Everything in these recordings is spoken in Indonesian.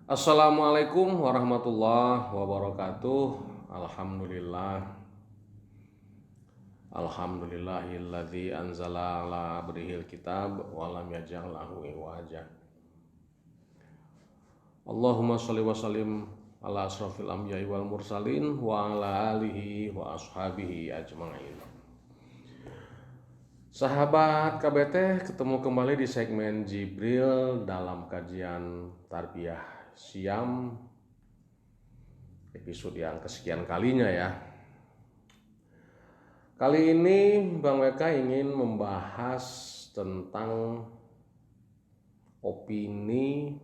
Assalamualaikum warahmatullahi wabarakatuh. Alhamdulillah. Alhamdulillahilladzi anzala ala abdihil kitab wa lam yaj'al lahu iwaja. Allahumma shalli wa sallim ala asrofil anbiya'i wal mursalin wa ala alihi wa ashabihi ajma'in. Sahabat KBT, ketemu kembali di segmen Jibril dalam kajian Tarbiyah Syam episode yang kesekian kalinya ya. Kali ini Bang WK ingin membahas tentang opini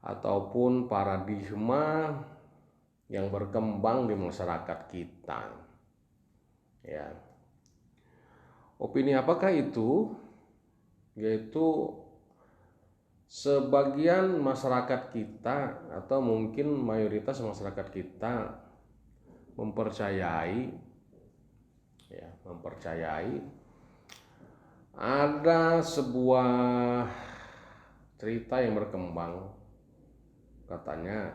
ataupun paradigma yang berkembang di masyarakat kita. Ya. Opini apakah itu? Yaitu sebagian masyarakat kita atau mungkin mayoritas masyarakat kita mempercayai ada sebuah cerita yang berkembang, katanya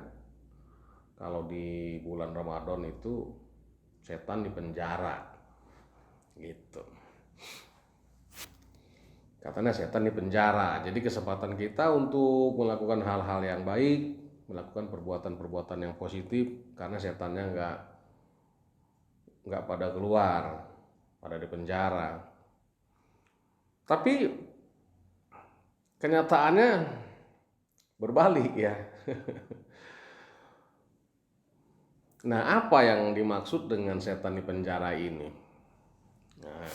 kalau di bulan Ramadan itu setan dipenjara gitu. Katanya setan di penjara. Jadi kesempatan kita untuk melakukan hal-hal yang baik, melakukan perbuatan-perbuatan yang positif, karena setannya nggak pada keluar, pada di penjara. Tapi kenyataannya berbalik ya. Nah, apa yang dimaksud dengan setan di penjara ini? Nah,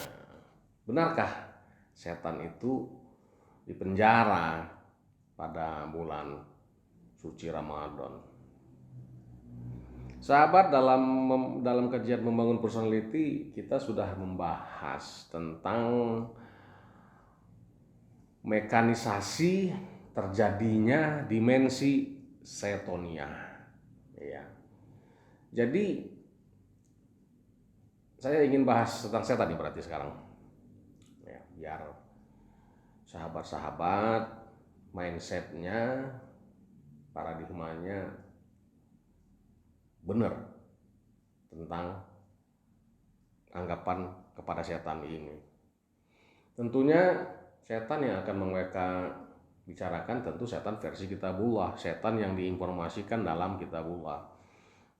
benarkah setan itu dipenjara pada bulan suci Ramadan? Sahabat, dalam kajian membangun personality kita sudah membahas tentang mekanisasi terjadinya dimensi setonia. Ya. Jadi saya ingin bahas tentang setan nih berarti sekarang. Biar sahabat-sahabat mindsetnya, paradigmanya benar tentang anggapan kepada setan ini. Tentunya setan yang akan mereka bicarakan tentu setan versi kitabullah, setan yang diinformasikan dalam kitabullah.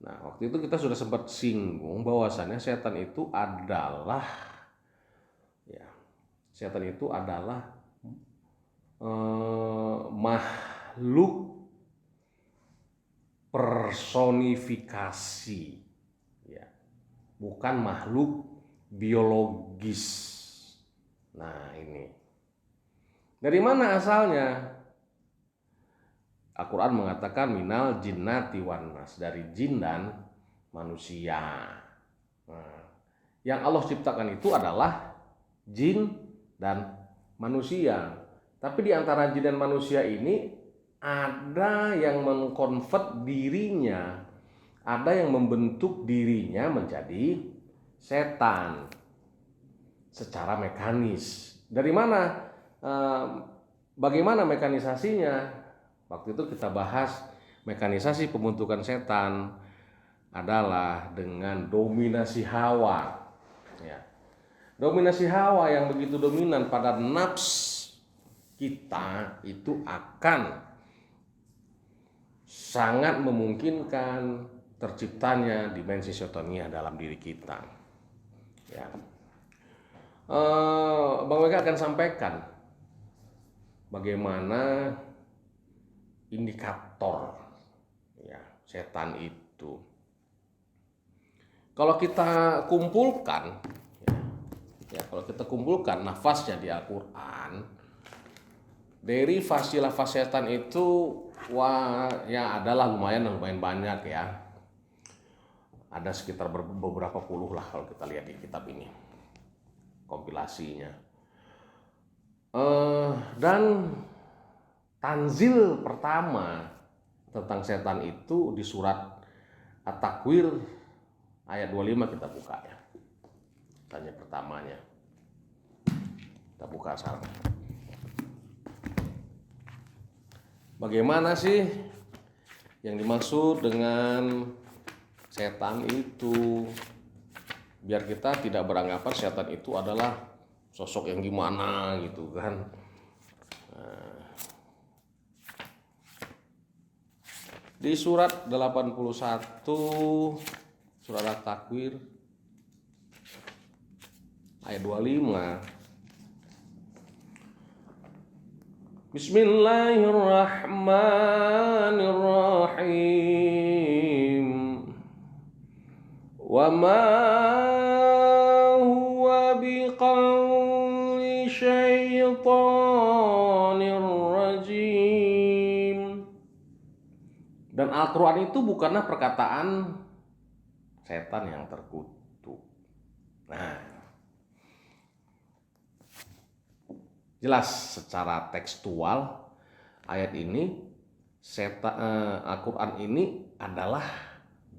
Nah, waktu itu kita sudah sempat singgung bahwasannya setan itu adalah makhluk personifikasi, ya, bukan makhluk biologis. Nah, ini dari mana asalnya? Al-Quran mengatakan minal jinnati wan nas, dari jin dan manusia. Nah, yang Allah ciptakan itu adalah jin dan manusia. Tapi di antara jin dan manusia ini ada yang mengkonvert dirinya, ada yang membentuk dirinya menjadi setan secara mekanis. Dari mana? Bagaimana mekanisasinya? Waktu itu kita bahas mekanisasi pembentukan setan adalah dengan dominasi hawa. Ya. Dominasi hawa yang begitu dominan pada nafs kita itu akan sangat memungkinkan terciptanya dimensi setonia dalam diri kita. Ya. Bang Weka akan sampaikan bagaimana indikator ya setan itu. Kalau kita kumpulkan kalau kita kumpulkan nafasnya di Al-Quran, dari lafaz setan itu adalah lumayan banyak ya. Ada sekitar beberapa puluh lah kalau kita lihat di kitab ini kompilasinya. Dan tanzil pertama tentang setan itu di surat At-Takwir ayat 25, kita buka ya. Tanya pertamanya. Kita buka sekarang. Bagaimana sih yang dimaksud dengan setan itu? Biar kita tidak beranggapan setan itu adalah sosok yang gimana gitu kan. Di surat 81 surat At-Takwir ayat 25. Bismillahirrahmanirrahim. Wa ma huwa biqauli syaitanir rajim. Dan Al-Quran itu bukanlah perkataan setan yang terkutuk. Nah, jelas secara tekstual ayat ini Al-Quran ini adalah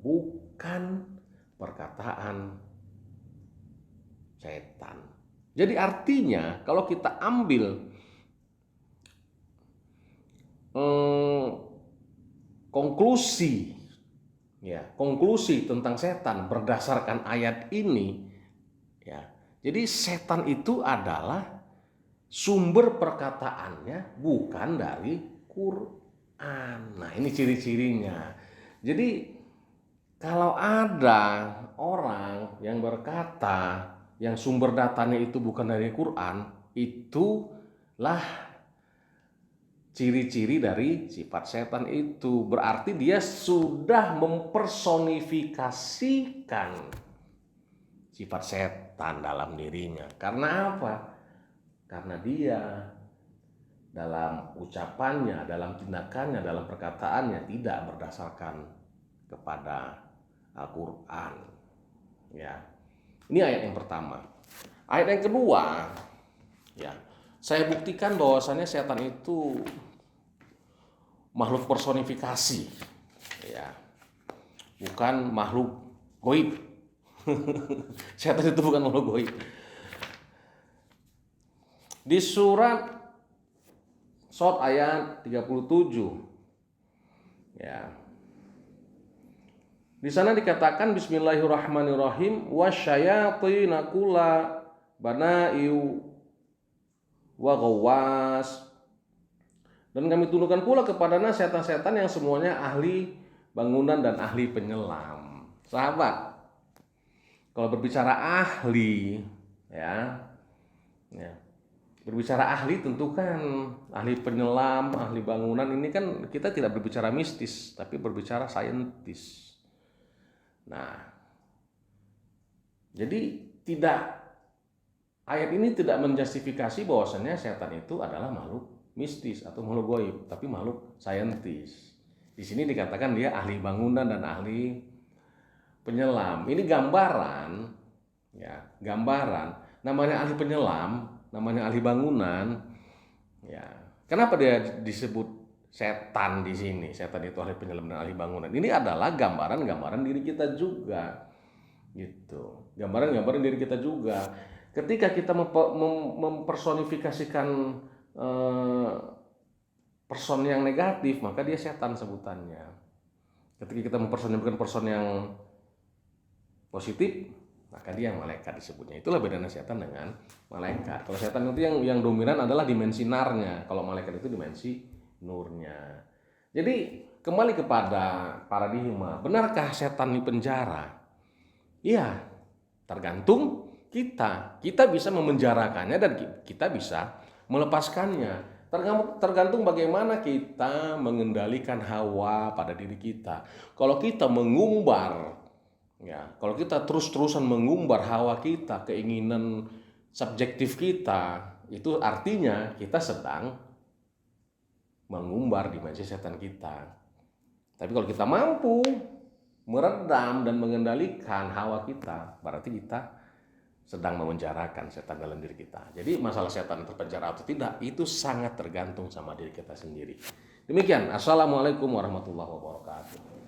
bukan perkataan setan. Jadi artinya kalau kita ambil konklusi tentang setan berdasarkan ayat ini, ya. Jadi setan itu adalah sumber perkataannya bukan dari Quran. Nah, ini ciri-cirinya. Jadi kalau ada orang yang berkata yang sumber datanya itu bukan dari Quran, itulah ciri-ciri dari sifat setan itu. Berarti dia sudah mempersonifikasikan sifat setan dalam dirinya. Karena apa? Karena dia dalam ucapannya, dalam tindakannya, dalam perkataannya tidak berdasarkan kepada Al-Quran. Ya. Ini ayat yang pertama. Ayat yang kedua, ya, saya buktikan bahwasannya setan itu makhluk personifikasi, ya, bukan makhluk goib. Setan itu bukan makhluk goib. Di surat Shad ayat 37, ya, di sana dikatakan Bismillahirrahmanirrahim wasyayatina kulla banaiu wa ghawwas. Dan kami tundukkan pula kepadanya setan-setan yang semuanya ahli bangunan dan ahli penyelam. Sahabat, kalau berbicara ahli, ya, berbicara ahli tentu kan ahli penyelam, ahli bangunan, ini kan kita tidak berbicara mistis, tapi berbicara saintis. Nah, jadi ayat ini tidak menjustifikasi bahwasannya setan itu adalah makhluk mistis atau makhluk goib, tapi makhluk saintis. Di sini dikatakan dia ahli bangunan dan ahli penyelam. Ini gambaran, ya, gambaran. Namanya ahli penyelam, namanya ahli bangunan, ya. Kenapa dia disebut setan di sini? Setan itu ahli penyelam dan ahli bangunan. Ini adalah gambaran-gambaran diri kita juga, gitu. Gambaran-gambaran diri kita juga. Ketika kita mempersonifikasikan person yang negatif, maka dia setan sebutannya. Ketika kita mempersonifikasikan person yang positif, maka dia yang malaikat disebutnya. Itulah bedanya setan dengan malaikat. Kalau setan itu yang dominan adalah dimensi narnya, kalau malaikat itu dimensi nurnya. Jadi kembali kepada paradigma, benarkah setan di penjara? Iya, tergantung kita. Kita bisa memenjarakannya dan kita bisa melepaskannya. Tergantung bagaimana kita mengendalikan hawa pada diri kita. Kalau kita mengumbar, ya, kalau kita terus-terusan mengumbar hawa kita, keinginan subjektif kita, itu artinya kita sedang mengumbar dimensi setan kita. Tapi kalau kita mampu meredam dan mengendalikan hawa kita, berarti kita sedang memenjarakan setan dalam diri kita. Jadi masalah setan terpenjara atau tidak itu sangat tergantung sama diri kita sendiri. Demikian, assalamualaikum warahmatullahi wabarakatuh.